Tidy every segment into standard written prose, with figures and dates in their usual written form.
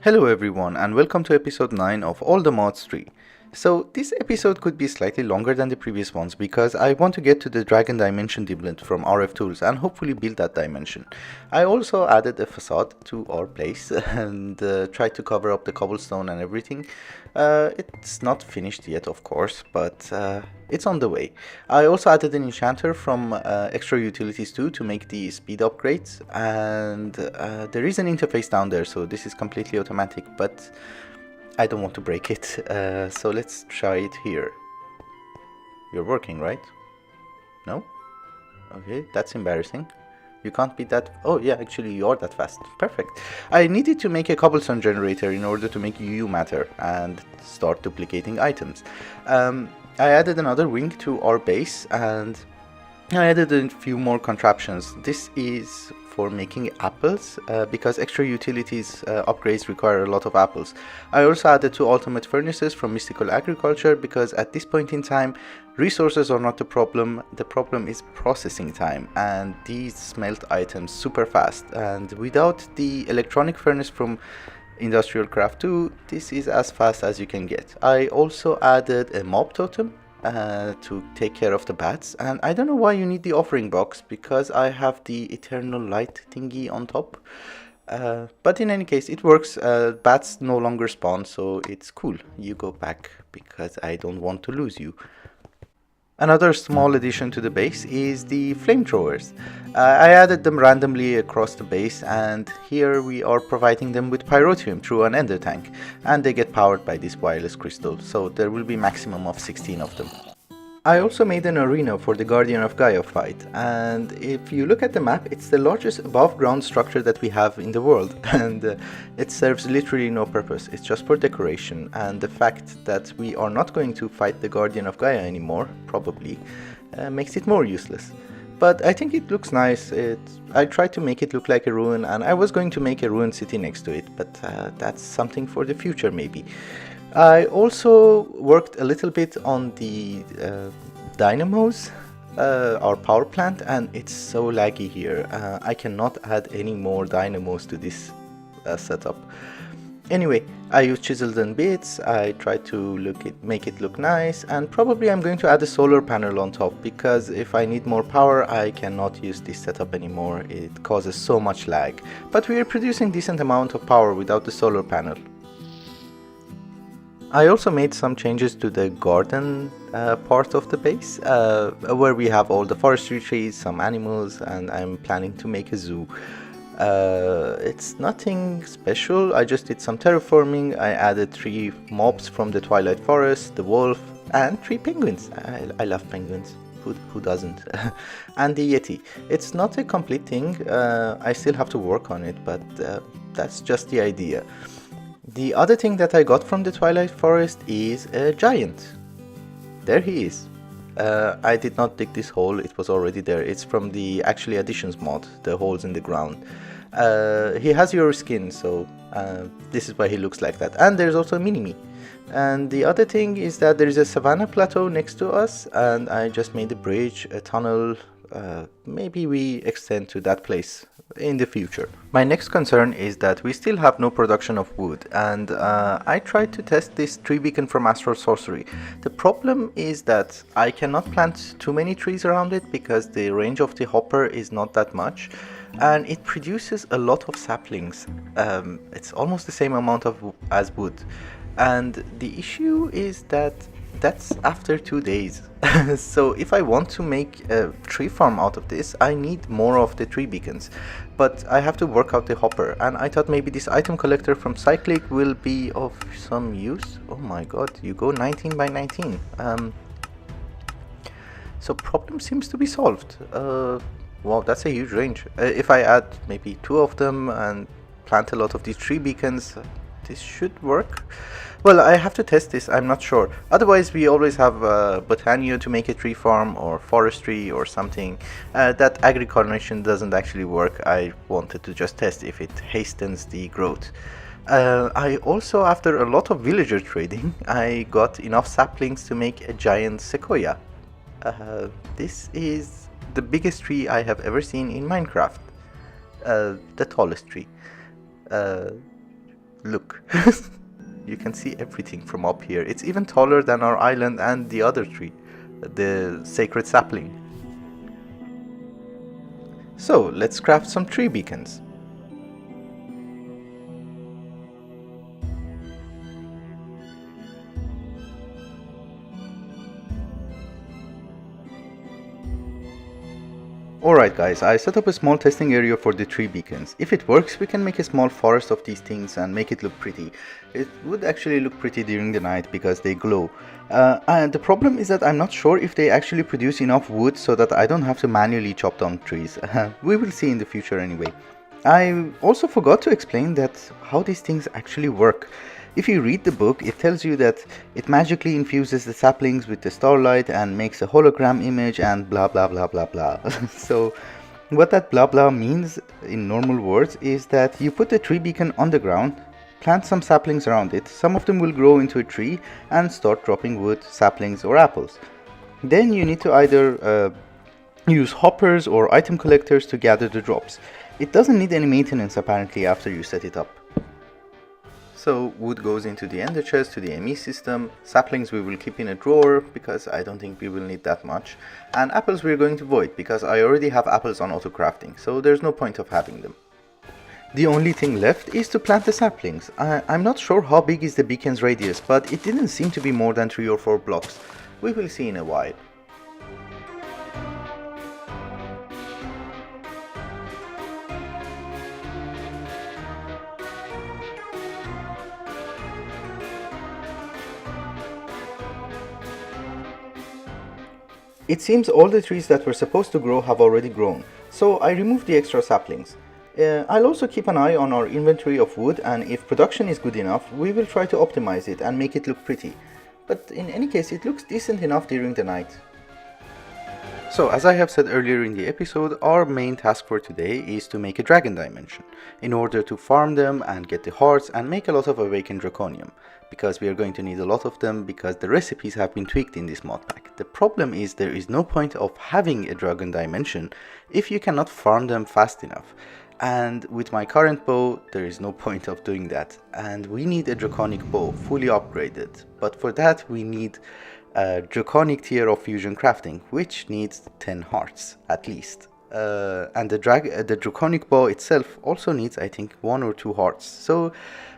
Hello everyone and welcome to episode 9 of All the Mods 3. So this episode could be slightly longer than the previous ones because I want to get to the Dragon Dimension Dimlet from Rftools and hopefully build that dimension. I also added a facade to our place and tried to cover up the cobblestone and everything. It's not finished yet of course, but it's on the way. I also added an enchanter from extra utilities too to make the speed upgrades, and there is an interface down there, so this is completely automatic, but I don't want to break it, so let's try it here. You're working, right? No? Okay, that's embarrassing. You can't be that... Oh yeah, actually you are that fast. Perfect. I needed to make a cobblestone generator in order to make UU matter and start duplicating items. I added another wing to our base and I added a few more contraptions. This is for making apples because extra utilities upgrades require a lot of apples. I also added 2 ultimate furnaces from mystical agriculture because at this point in time resources are not the problem is processing time, and these smelt items super fast, and without the electronic furnace from Industrial Craft 2 this is as fast as you can get. I also added a mob totem to take care of the bats, and I don't know why you need the offering box because I have the eternal light thingy on top, but in any case it works. Bats no longer spawn, so it's cool. You go back because I don't want to lose you. Another small addition to the base is the Flamethrowers. I added them randomly across the base, and here we are providing them with pyrotium through an ender tank, and they get powered by this wireless crystal, so there will be maximum of 16 of them. I also made an arena for the Guardian of Gaia fight, and if you look at the map, it's the largest above ground structure that we have in the world, and it serves literally no purpose. It's just for decoration, and the fact that we are not going to fight the Guardian of Gaia anymore, probably, makes it more useless. But I think it looks nice. I tried to make it look like a ruin, and I was going to make a ruined city next to it, but that's something for the future maybe. I also worked a little bit on the dynamos, our power plant, and it's so laggy here. I cannot add any more dynamos to this setup. Anyway, I used chisels and bits. I tried to make it look nice, and probably I'm going to add a solar panel on top because if I need more power I cannot use this setup anymore. It causes so much lag, but we are producing decent amount of power without the solar panel. I also made some changes to the garden part of the base, where we have all the forestry trees, some animals, and I'm planning to make a zoo. It's nothing special, I just did some terraforming. I added 3 mobs from the Twilight Forest, the wolf, and 3 penguins. I love penguins, who doesn't? And the Yeti. It's not a complete thing, I still have to work on it, but that's just the idea. The other thing that I got from the Twilight Forest is a giant. There he is. I did not dig this hole, it was already there. It's from the actually additions mod, the holes in the ground. He has your skin, so this is why he looks like that. And there's also a mini-me. And the other thing is that there is a savanna plateau next to us, and I just made a bridge, a tunnel. Maybe we extend to that place in the future. My next concern is that we still have no production of wood, and I tried to test this tree beacon from Astral Sorcery. The problem is that I cannot plant too many trees around it because the range of the hopper is not that much, and it produces a lot of saplings. It's almost the same amount as wood, and the issue is that that's after 2 days. So if I want to make a tree farm out of this, I need more of the tree beacons, but I have to work out the hopper, and I thought maybe this item collector from Cyclic will be of some use. Oh my god, you go 19 by 19. So problem seems to be solved. Wow, that's a huge range. If I add maybe 2 of them and plant a lot of these tree beacons, this should work. Well, I have to test this, I'm not sure. Otherwise we always have Botania to make a tree farm, or forestry or something. That agriculture doesn't actually work. I wanted to just test if it hastens the growth. I also, after a lot of villager trading, I got enough saplings to make a giant sequoia. This is the biggest tree I have ever seen in Minecraft. The tallest tree. look. You can see everything from up here. It's even taller than our island and the other tree, the sacred sapling. So let's craft some tree beacons. Alright guys, I set up a small testing area for the tree beacons. If it works, we can make a small forest of these things and make it look pretty. It would actually look pretty during the night because they glow. And the problem is that I'm not sure if they actually produce enough wood so that I don't have to manually chop down trees. We will see in the future anyway. I also forgot to explain that how these things actually work. If you read the book, it tells you that it magically infuses the saplings with the starlight and makes a hologram image and blah blah blah blah blah. So what that blah blah means in normal words is that you put the tree beacon on the ground, plant some saplings around it, some of them will grow into a tree and start dropping wood, saplings or apples. Then you need to either use hoppers or item collectors to gather the drops. It doesn't need any maintenance apparently after you set it up. So wood goes into the ender chest to the ME system, saplings we will keep in a drawer because I don't think we will need that much, and apples we're going to void because I already have apples on auto crafting, so there's no point of having them. The only thing left is to plant the saplings. I'm not sure how big is the beacon's radius, but it didn't seem to be more than 3 or 4 blocks. We will see in a while. It seems all the trees that were supposed to grow have already grown, so I removed the extra saplings. I'll also keep an eye on our inventory of wood, and if production is good enough, we will try to optimize it and make it look pretty. But in any case, it looks decent enough during the night. So as I have said earlier in the episode, our main task for today is to make a dragon dimension, in order to farm them and get the hearts and make a lot of awakened draconium, because we are going to need a lot of them because the recipes have been tweaked in this mod pack. The problem is there is no point of having a dragon dimension if you cannot farm them fast enough. And with my current bow, there is no point of doing that. And we need a draconic bow, fully upgraded. But for that we need a draconic tier of fusion crafting, which needs 10 hearts at least. And the draconic bow itself also needs, I think, 1 or 2 hearts. So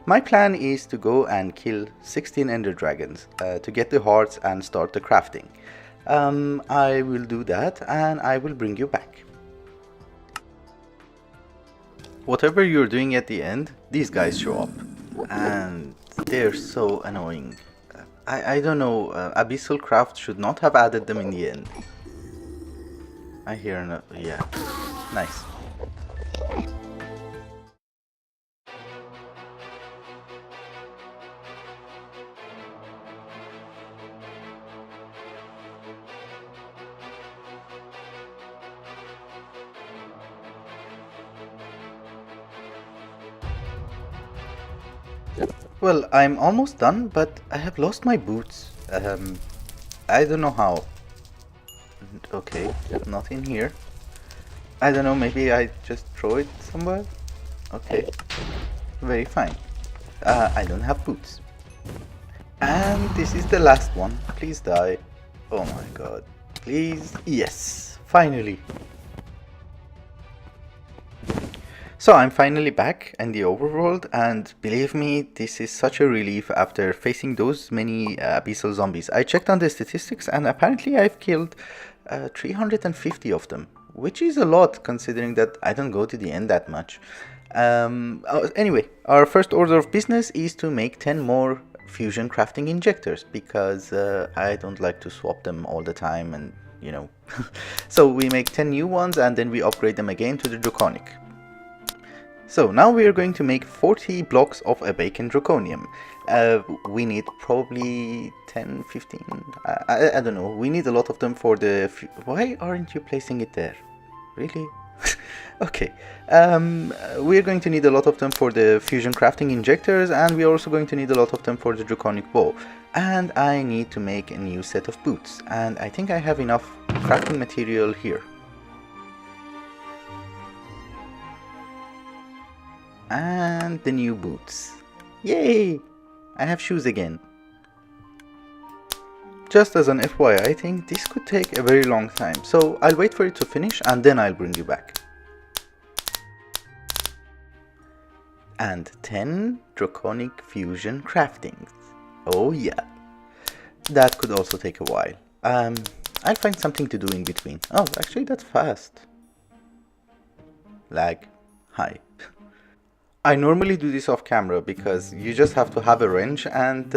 my plan is to go and kill 16 ender dragons to get the hearts and start the crafting. I will do that and I will bring you back. Whatever you're doing at the end, these guys show up and they're so annoying. I don't know, Abyssal Craft should not have added them in the end. I hear no, yeah, nice. Well, I'm almost done, but I have lost my boots. I don't know how. Okay, not in here. I don't know, maybe I just throw it somewhere? Okay, very fine. I don't have boots. And this is the last one. Please die. Oh my god. Please. Yes, finally. So I'm finally back in the overworld, and believe me, this is such a relief after facing those many abyssal zombies. I checked on the statistics and apparently I've killed 350 of them, which is a lot considering that I don't go to the end that much. Anyway, our first order of business is to make 10 more fusion crafting injectors, because I don't like to swap them all the time, and you know. So we make 10 new ones and then we upgrade them again to the Draconic. So now we are going to make 40 blocks of awakened draconium. We need probably 10, 15, I don't know. We need a lot of them for the... Why aren't you placing it there? Really? Okay. We're going to need a lot of them for the fusion crafting injectors, and we're also going to need a lot of them for the draconic bow. And I need to make a new set of boots, and I think I have enough crafting material here. And the new boots. Yay! I have shoes again. Just as an FYI, I think this could take a very long time, so I'll wait for it to finish and then I'll bring you back. And 10 Draconic fusion craftings. Oh yeah. That could also take a while. I'll find something to do in between. Oh, actually that's fast. Lag. Hi. I normally do this off camera because you just have to have a wrench and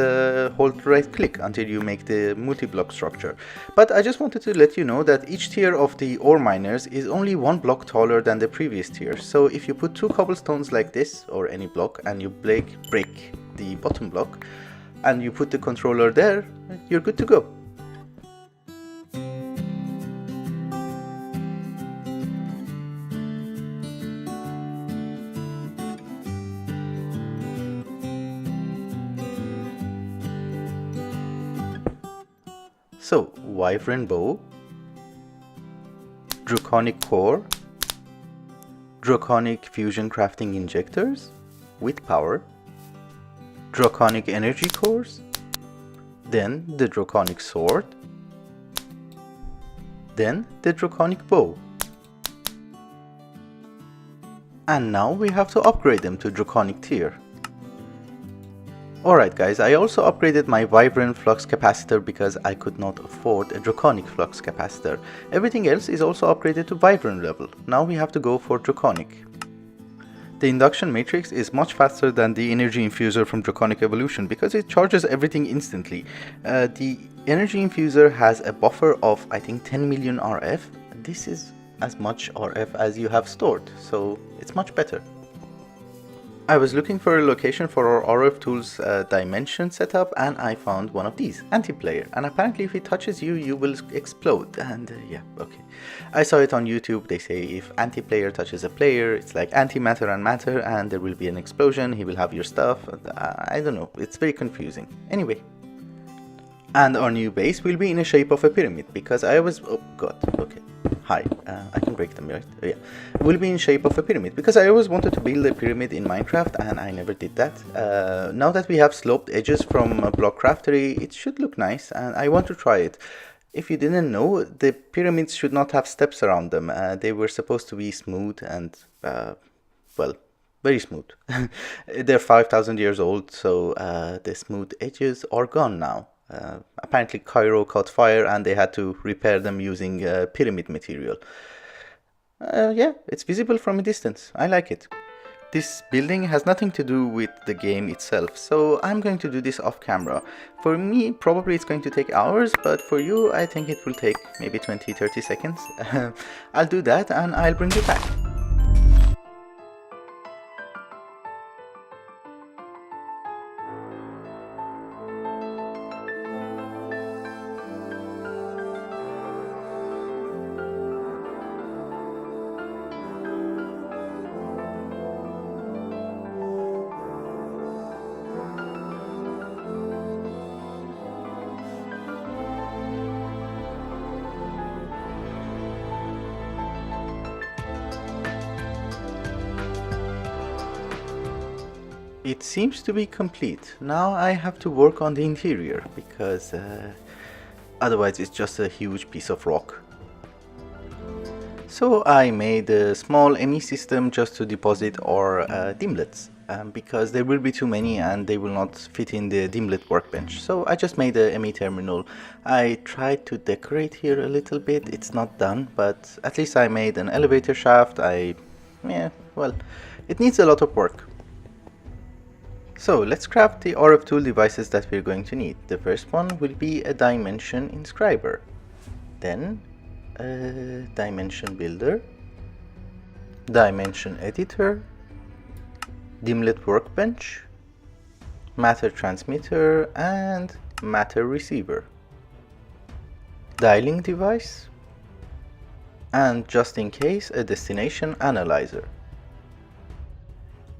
hold right click until you make the multi-block structure. But I just wanted to let you know that each tier of the ore miners is only one block taller than the previous tier. So if you put 2 cobblestones like this or any block and you break the bottom block and you put the controller there, you're good to go. So, Wyvern Bow, Draconic Core, Draconic Fusion Crafting Injectors with power, Draconic Energy Cores, then the Draconic Sword, then the Draconic Bow. And now we have to upgrade them to Draconic tier. Alright guys, I also upgraded my Wyvern Flux Capacitor because I could not afford a Draconic Flux Capacitor. Everything else is also upgraded to Wyvern level. Now we have to go for Draconic. The Induction Matrix is much faster than the Energy Infuser from Draconic Evolution because it charges everything instantly. The Energy Infuser has a buffer of I think 10 million RF. This is as much RF as you have stored, so it's much better. I was looking for a location for our Rftools Dimension setup and I found one of these, Anti-Player, and apparently if it touches you, you will explode, and yeah, okay. I saw it on YouTube. They say if Anti-Player touches a player, it's like antimatter and matter and there will be an explosion, he will have your stuff. I don't know, it's very confusing. Anyway. And our new base will be in a shape of a pyramid because I was, oh god, okay. Hi, I can break them, right? Oh, yeah. Will be in shape of a pyramid because I always wanted to build a pyramid in Minecraft and I never did that. Now that we have sloped edges from Block Craftery, it should look nice and I want to try it. If you didn't know, the pyramids should not have steps around them. They were supposed to be smooth and, well, very smooth. They're 5,000 years old, so the smooth edges are gone now. Apparently Cairo caught fire and they had to repair them using pyramid material. Yeah, it's visible from a distance. I like it. This building has nothing to do with the game itself, so I'm going to do this off camera. For me, probably it's going to take hours, but for you, I think it will take maybe 20-30 seconds. I'll do that and I'll bring you back. It seems to be complete. Now I have to work on the interior because otherwise it's just a huge piece of rock. So I made a small ME system just to deposit our dimlets because there will be too many and they will not fit in the dimlet workbench. So I just made a ME terminal. I tried to decorate here a little bit. It's not done, but at least I made an elevator shaft. Yeah, well, it needs a lot of work. So let's craft the Rftools devices that we're going to need. The first one will be a dimension inscriber, then a dimension builder, dimension editor, dimlet workbench, matter transmitter and matter receiver, dialing device, and just in case a destination analyzer.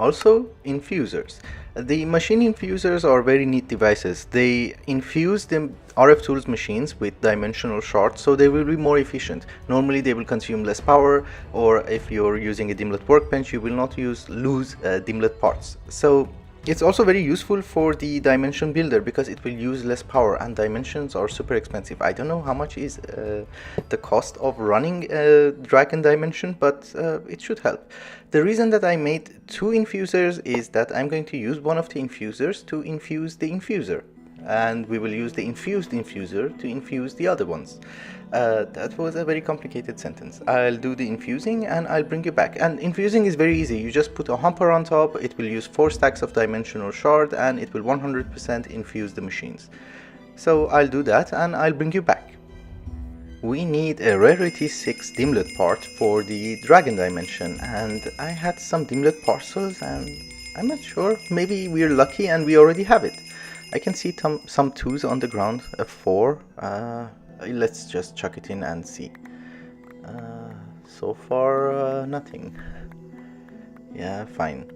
Also infusers. The machine infusers are very neat devices. They infuse the Rftools machines with dimensional shards, so they will be more efficient. Normally they will consume less power, or if you're using a dimlet workbench you will not lose dimlet parts. So It's also very useful for the dimension builder because it will use less power, and dimensions are super expensive. I don't know how much is the cost of running a dragon dimension, but it should help. The reason that I made 2 infusers is that I'm going to use one of the infusers to infuse the infuser, and we will use the infused infuser to infuse the other ones. That was a very complicated sentence. I'll do the infusing and I'll bring you back. And infusing is very easy. You just put a humper on top, it will use 4 stacks of dimensional shard, and it will 100% infuse the machines. So I'll do that and I'll bring you back. We need a rarity 6 dimlet part for the dragon dimension, and I had some dimlet parcels and I'm not sure, maybe we're lucky and we already have it. I can see some 2s on the ground, a 4. Let's just chuck it in and see. So far, nothing. Yeah, fine.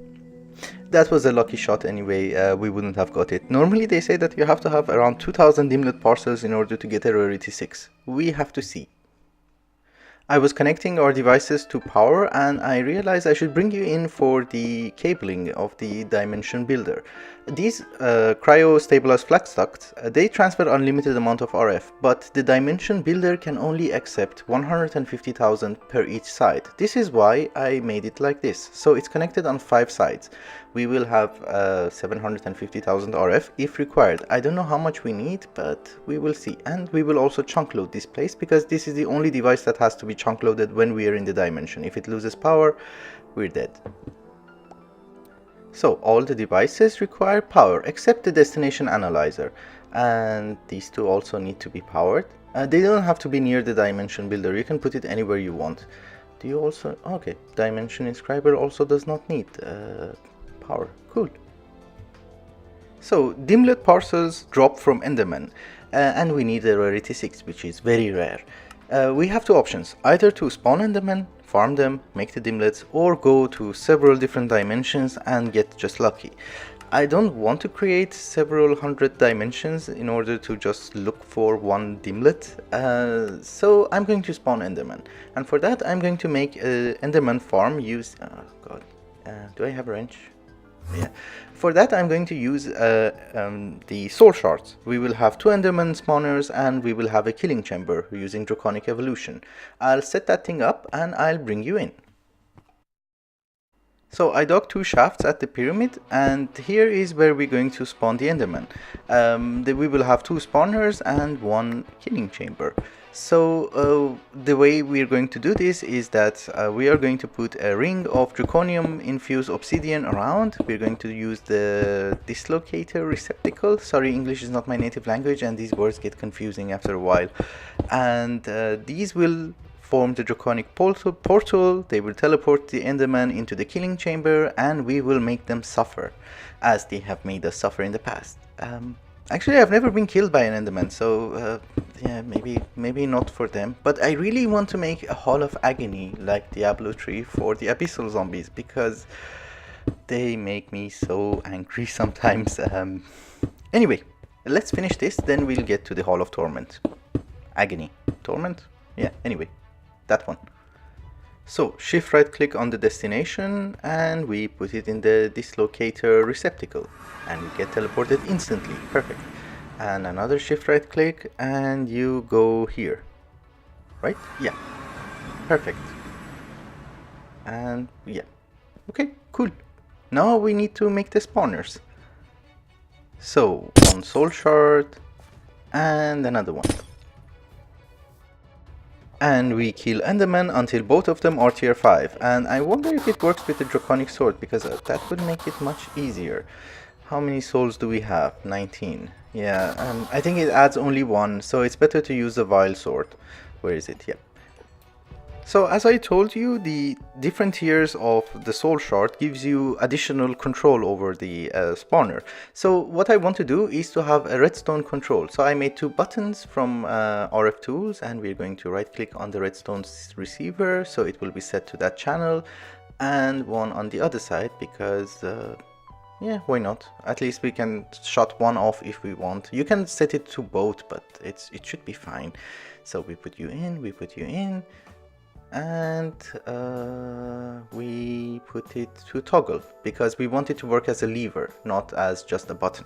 That was a lucky shot anyway, we wouldn't have got it. Normally they say that you have to have around 2000 dimlet parcels in order to get a rarity 6. We have to see. I was connecting our devices to power and I realized I should bring you in for the cabling of the dimension builder. These cryo-stabilized flux ducts, they transfer unlimited amount of RF, but the dimension builder can only accept 150,000 per each side. This is why I made it like this. So it's connected on 5 sides. We will have 750,000 RF if required. I don't know how much we need, but we will see. And we will also chunk load this place because this is the only device that has to be chunk loaded when we are in the dimension. If it loses power, we're dead. So all the devices require power except the destination analyzer, and these 2 also need to be powered. They don't have to be near the dimension builder, you can put it anywhere you want. Do you also, okay, dimension inscriber also does not need power, cool. So dimlet parcels drop from endermen, and we need a rarity 6, which is very rare. We have 2 options, either to spawn endermen, farm them, make the dimlets, or go to several different dimensions and get just lucky. I don't want to create several hundred dimensions in order to just look for one dimlet, so I'm going to spawn endermen, and for that I'm going to make an Enderman Farm do I have a wrench? Yeah. For that I'm going to use the soul shards. We will have 2 enderman spawners and we will have a killing chamber using Draconic evolution. I'll set that thing up and I'll bring you in. So I dug 2 shafts at the pyramid, and here is where we're going to spawn the enderman. We will have 2 spawners and 1 killing chamber. So the way we're going to do this is that we are going to put a ring of draconium infused obsidian around. We're going to use the dislocator receptacle. Sorry, English is not my native language and these words get confusing after a while. And these will form the draconic portal. They will teleport the enderman into the killing chamber and we will make them suffer as they have made us suffer in the past. Actually, I've never been killed by an enderman, so yeah, maybe not for them. But I really want to make a Hall of Agony like Diablo 3 for the abyssal zombies because they make me so angry sometimes. Anyway, let's finish this, then we'll get to the Hall of Torment. Agony. Torment? Yeah, anyway, that one. So, shift right click on the destination and we put it in the dislocator receptacle and we get teleported instantly. Perfect. And another shift right click and you go here. Right? Yeah. Perfect. And yeah. Okay, cool. Now we need to make the spawners. So, 1 soul shard and another one. And we kill endermen until both of them are tier 5, and I wonder if it works with the draconic sword because that would make it much easier. How many souls do we have? 19. Yeah, I think it adds only 1, so it's better to use the vile sword. Where is it? Yeah. So as I told you, the different tiers of the soul shard gives you additional control over the spawner. So what I want to do is to have a redstone control. So I made 2 buttons from Rftools and we're going to right click on the redstone receiver so it will be set to that channel, and 1 on the other side because yeah, why not? At least we can shut 1 off if we want. You can set it to both, but it should be fine. So we put you in, we put you in. And we put it to toggle because we want it to work as a lever, not as just a button.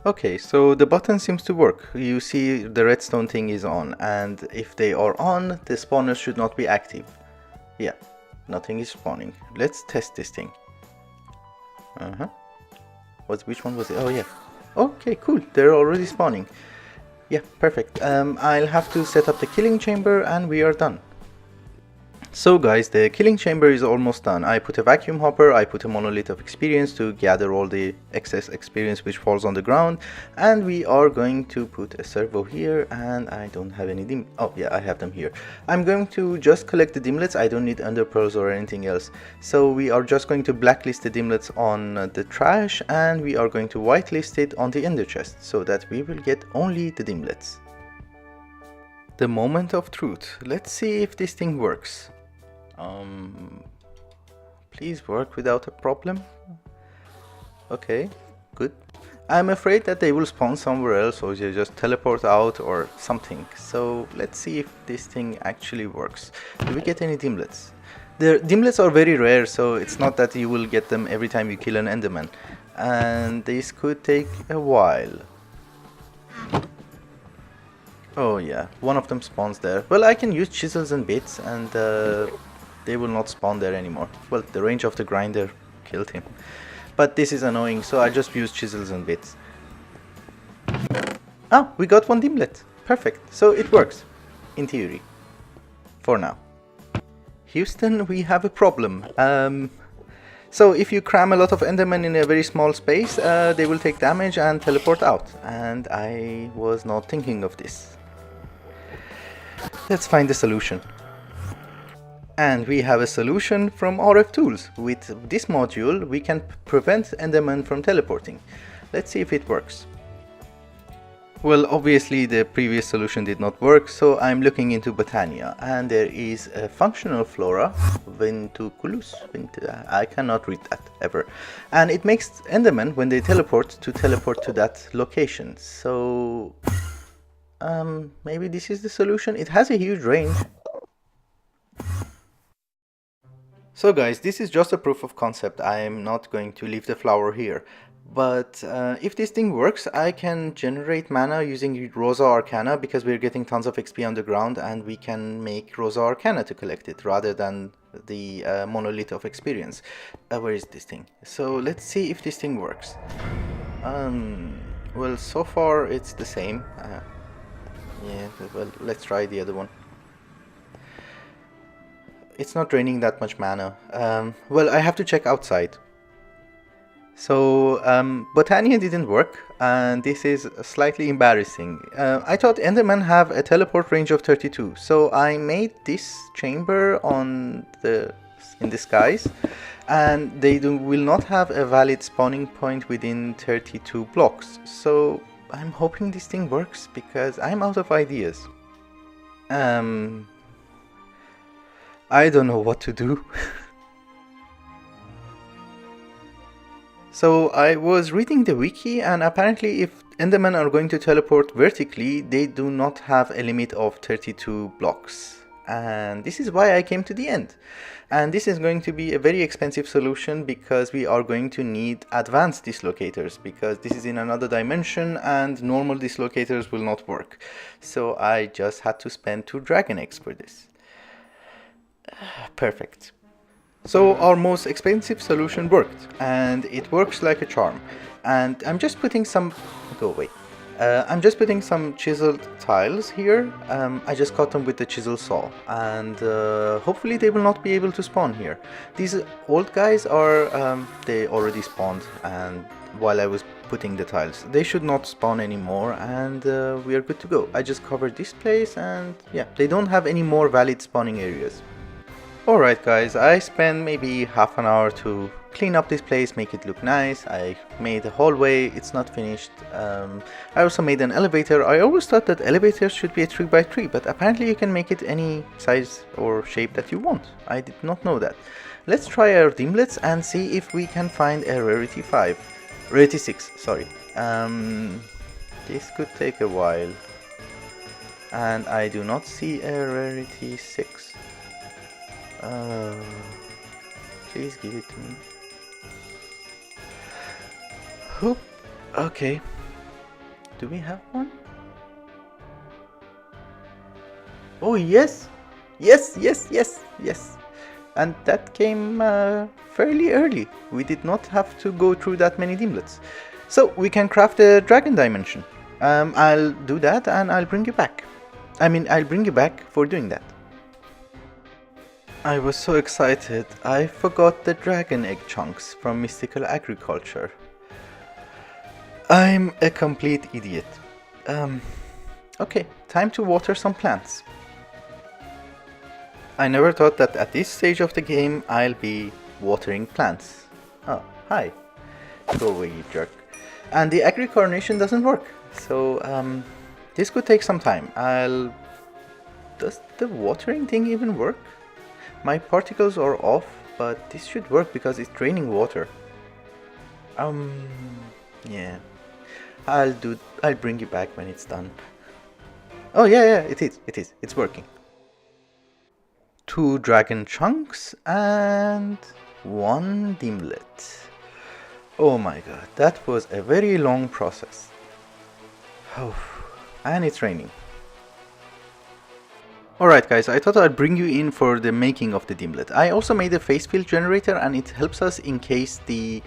Okay, so the button seems to work. You see the redstone thing is on, and if they are on, the spawners should not be active. Yeah, nothing is spawning. Let's test this thing. Which one was it? Oh yeah. Okay, cool. They're already spawning. Yeah, perfect. I'll have to set up the killing chamber and we are done. So guys, the killing chamber is almost done. I put a vacuum hopper, I put a monolith of experience to gather all the excess experience which falls on the ground, and we are going to put a servo here, and I don't have any oh yeah, I have them here. I'm going to just collect the dimlets. I don't need ender pearls or anything else. So we are just going to blacklist the dimlets on the trash, and we are going to whitelist it on the ender chest so that we will get only the dimlets. The moment of truth. Let's see if this thing works. Please work without a problem. Okay, good. I'm afraid that they will spawn somewhere else, or they just teleport out or something. So let's see if this thing actually works. Do we get any dimlets? The dimlets are very rare, so it's not that you will get them every time you kill an enderman. And this could take a while. Oh yeah, one of them spawns there. Well, I can use chisels and bits, and they will not spawn there anymore. Well, the range of the grinder killed him. But this is annoying, so I just use chisels and bits. Ah, we got one dimlet. Perfect. So it works. In theory. For now. Houston, we have a problem. So if you cram a lot of endermen in a very small space, they will take damage and teleport out. And I was not thinking of this. Let's find a solution. And we have a solution from Rftools. With this module, we can prevent endermen from teleporting. Let's see if it works. Well, obviously the previous solution did not work, so I'm looking into Botania. And there is a functional flora, Ventuculus, I cannot read that ever. And it makes endermen, when they teleport to that location. So maybe this is the solution. It has a huge range. So guys, this is just a proof of concept. I am not going to leave the flower here. But if this thing works, I can generate mana using Rosa Arcana, because we're getting tons of XP on the ground, and we can make Rosa Arcana to collect it rather than the monolith of experience. Where is this thing? So let's see if this thing works. Well, so far it's the same. Yeah, well, let's try the other one. It's not draining that much mana. Well, I have to check outside. So, Botania didn't work, and this is slightly embarrassing. I thought endermen have a teleport range of 32, so I made this chamber in the skies, and they will not have a valid spawning point within 32 blocks. So, I'm hoping this thing works, because I'm out of ideas. I don't know what to do. So I was reading the wiki, and apparently if endermen are going to teleport vertically, they do not have a limit of 32 blocks. And this is why I came to the end. And this is going to be a very expensive solution, because we are going to need advanced dislocators, because this is in another dimension and normal dislocators will not work. So I just had to spend 2 Draconics for this. Perfect. So our most expensive solution worked, and it works like a charm. And I'm just putting some... go away. I'm just putting some chiseled tiles here. I just cut them with the chisel saw, and hopefully they will not be able to spawn here. These old guys are... they already spawned, and while I was putting the tiles. They should not spawn anymore, and we are good to go. I just covered this place, and yeah, they don't have any more valid spawning areas. Alright guys, I spent maybe half an hour to clean up this place, make it look nice. I made a hallway, it's not finished. I also made an elevator. I always thought that elevators should be a 3x3, but apparently you can make it any size or shape that you want. I did not know that. Let's try our dimlets and see if we can find a rarity 5. Rarity 6, sorry. This could take a while. And I do not see a rarity 6. Please give it to me. Hoop. Okay. Do we have one? Oh yes! Yes, yes, yes, yes! And that came fairly early. We did not have to go through that many dimlets. So we can craft a dragon dimension. I'll do that and I'll bring you back. I'll bring you back for doing that. I was so excited, I forgot the dragon egg chunks from Mystical Agriculture. I'm a complete idiot. Okay, time to water some plants. I never thought that at this stage of the game I'll be watering plants. Oh, hi. Go away, you jerk. And the agri coronation doesn't work, so this could take some time. Does the watering thing even work? My particles are off, but this should work because it's draining water. Yeah. I'll bring you back when it's done. Oh yeah, it's working. 2 dragon chunks and 1 dimlet. Oh my god, that was a very long process. Oh, and it's raining. Alright guys, I thought I'd bring you in for the making of the dimlet. I also made a face field generator and it helps us in case the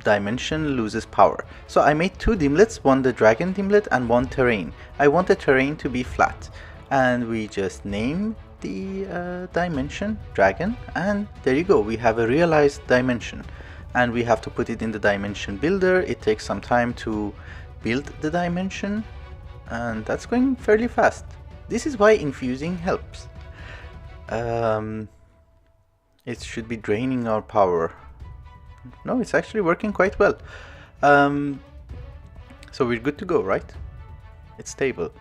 dimension loses power. So I made 2 dimlets, one the dragon dimlet and one terrain. I want the terrain to be flat. And we just name the dimension dragon, and there you go, we have a realized dimension. And we have to put it in the dimension builder. It takes some time to build the dimension, and that's going fairly fast. This is why infusing helps. It should be draining our power. No, it's actually working quite well. So we're good to go, right? It's stable,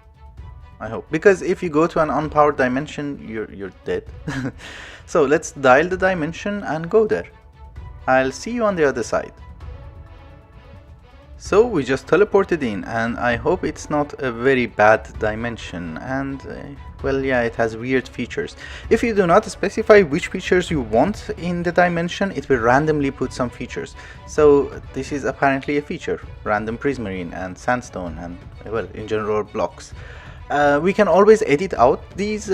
I hope, because if you go to an unpowered dimension, you're dead. So let's dial the dimension and go there. I'll see you on the other side. So we just teleported in, and I hope it's not a very bad dimension, and well, yeah, it has weird features. If you do not specify which features you want in the dimension, it will randomly put some features. So this is apparently a feature, random prismarine and sandstone, and well, in general blocks. We can always edit out these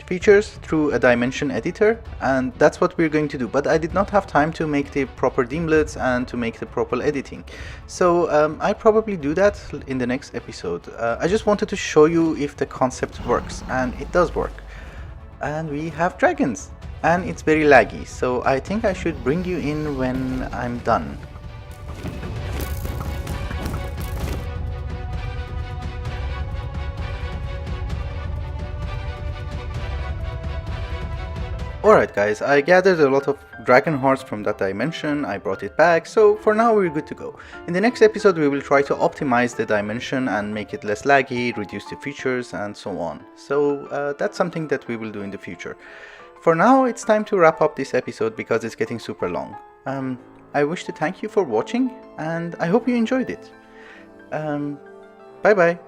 features through a dimension editor, and that's what we're going to do. But I did not have time to make the proper dimlets and to make the proper editing, so I'll probably do that in the next episode. I just wanted to show you if the concept works, and it does work. And we have dragons, and it's very laggy, so I think I should bring you in when I'm done. Alright guys, I gathered a lot of dragon hearts from that dimension, I brought it back, so for now we're good to go. In the next episode we will try to optimize the dimension and make it less laggy, reduce the features and so on. So that's something that we will do in the future. For now it's time to wrap up this episode because it's getting super long. I wish to thank you for watching and I hope you enjoyed it. Bye bye.